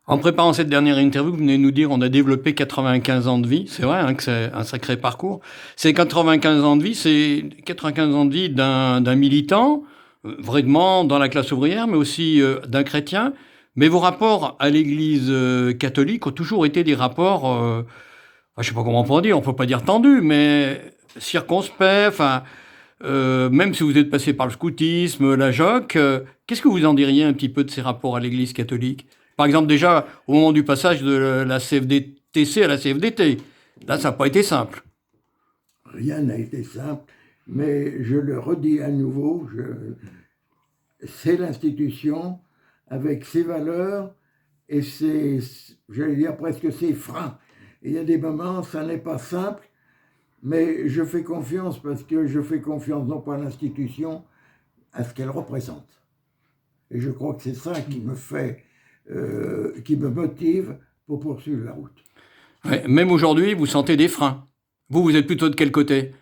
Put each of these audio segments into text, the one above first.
En préparant cette dernière interview, vous venez de nous dire on a développé 95 ans de vie. C'est vrai que c'est un sacré parcours. Ces 95 ans de vie, c'est 95 ans de vie d'un militant, vraiment dans la classe ouvrière, mais aussi d'un chrétien. Mais vos rapports à l'Église catholique ont toujours été des rapports, je ne sais pas comment on peut dire, on ne peut pas dire tendus, mais circonspects. Enfin, même si vous êtes passé par le scoutisme, la JOC, qu'est-ce que vous en diriez un petit peu de ces rapports à l'Église catholique? Par exemple, déjà, au moment du passage de la CFDTC à la CFDT, là, ça n'a pas été simple. Rien n'a été simple, mais je le redis à nouveau, c'est l'institution avec ses valeurs et ses, j'allais dire presque ses freins. Et il y a des moments, ça n'est pas simple, mais je fais confiance parce que je fais confiance non pas à l'institution, à ce qu'elle représente. Et je crois que c'est ça qui me fait, qui me motive pour poursuivre la route. Ouais, même aujourd'hui, vous sentez des freins. Vous êtes plutôt de quel côté?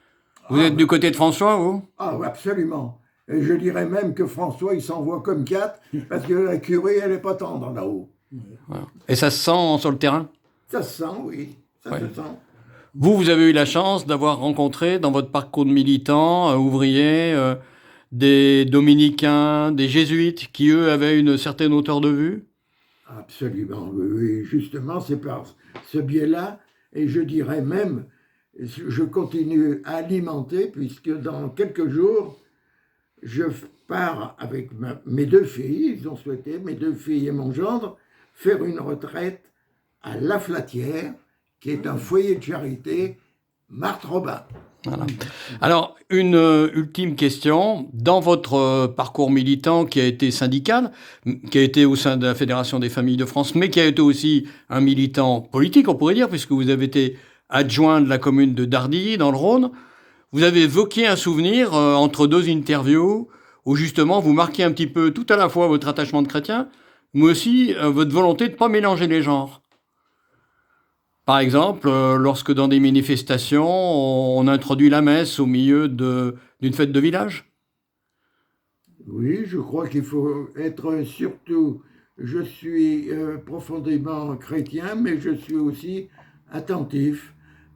Vous êtes du côté de François, vous? Ah, absolument. Et je dirais même que François, il s'envoie comme quatre, parce que la curée, elle n'est pas tendre là-haut. Voilà. Et ça se sent sur le terrain? Ça se sent, oui. Ça se sent. Vous avez eu la chance d'avoir rencontré dans votre parcours de militant, ouvrier, des dominicains, des jésuites qui, eux, avaient une certaine hauteur de vue? Absolument, oui. Justement, c'est par ce biais-là, et je dirais même, je continue à alimenter, puisque dans quelques jours, je pars avec mes deux filles, ils ont souhaité, mes deux filles et mon gendre, faire une retraite à La Flatière, qui est un foyer de charité, Marthe Robin. Voilà. Alors, une ultime question. Dans votre parcours militant qui a été syndical, qui a été au sein de la Fédération des familles de France, mais qui a été aussi un militant politique, on pourrait dire, puisque vous avez été adjoint de la commune de Dardilly, dans le Rhône, vous avez évoqué un souvenir entre deux interviews où justement vous marquez un petit peu tout à la fois votre attachement de chrétien, mais aussi votre volonté de ne pas mélanger les genres. Par exemple, lorsque dans des manifestations, on introduit la messe au milieu d'une fête de village. Oui, je crois qu'il faut être surtout, je suis profondément chrétien, mais je suis aussi attentif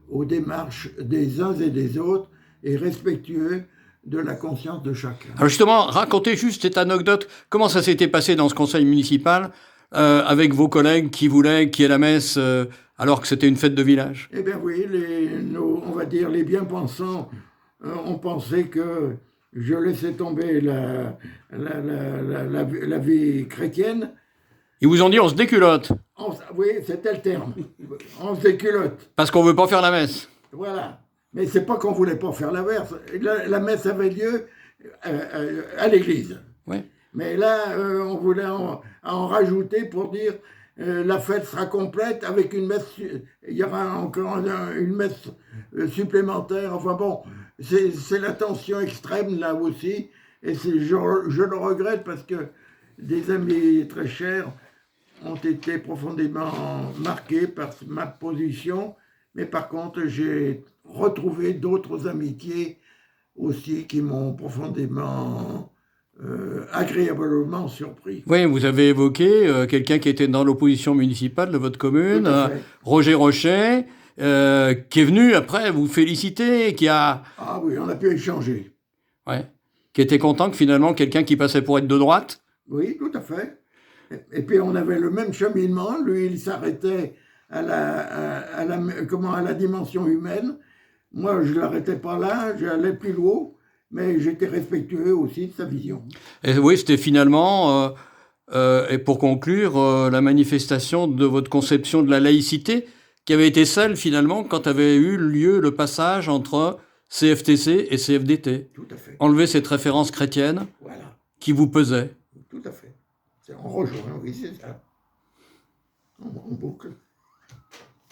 aux démarches des uns et des autres et respectueux de la conscience de chacun. Alors justement, racontez juste cette anecdote. Comment ça s'était passé dans ce conseil municipal avec vos collègues qui voulaient qu'il y ait la messe alors que c'était une fête de village? Eh bien oui, on va dire les bien-pensants ont pensé que je laissais tomber la vie chrétienne. Ils vous ont dit on se déculotte. Oui, c'était le terme. On se déculotte. Parce qu'on ne veut pas faire la messe. Voilà. Mais c'est pas qu'on voulait pas faire la messe. La messe avait lieu à l'église. Oui. Mais là, on voulait en rajouter pour dire la fête sera complète avec une messe. Il y aura encore une messe supplémentaire. Enfin bon, c'est la tension extrême là aussi. Et je le regrette parce que des amis très chers ont été profondément marqués par ma position. Mais par contre, j'ai retrouvé d'autres amitiés aussi qui m'ont profondément agréablement surpris. Oui, vous avez évoqué quelqu'un qui était dans l'opposition municipale de votre commune, Roger Rochet, qui est venu après vous féliciter, qui a... Ah oui, on a pu échanger. Ouais. Qui était content que finalement quelqu'un qui passait pour être de droite. Oui, tout à fait. Et puis on avait le même cheminement. Lui, il s'arrêtait à la dimension humaine. Moi, je ne l'arrêtais pas là, j'allais plus loin, mais j'étais respectueux aussi de sa vision. Et oui, c'était finalement, et pour conclure, la manifestation de votre conception de la laïcité, qui avait été celle finalement quand avait eu lieu le passage entre CFTC et CFDT. Tout à fait. Enlever cette référence chrétienne qui vous pesait. Tout à fait. On rejoint, oui, c'est ça. On boucle.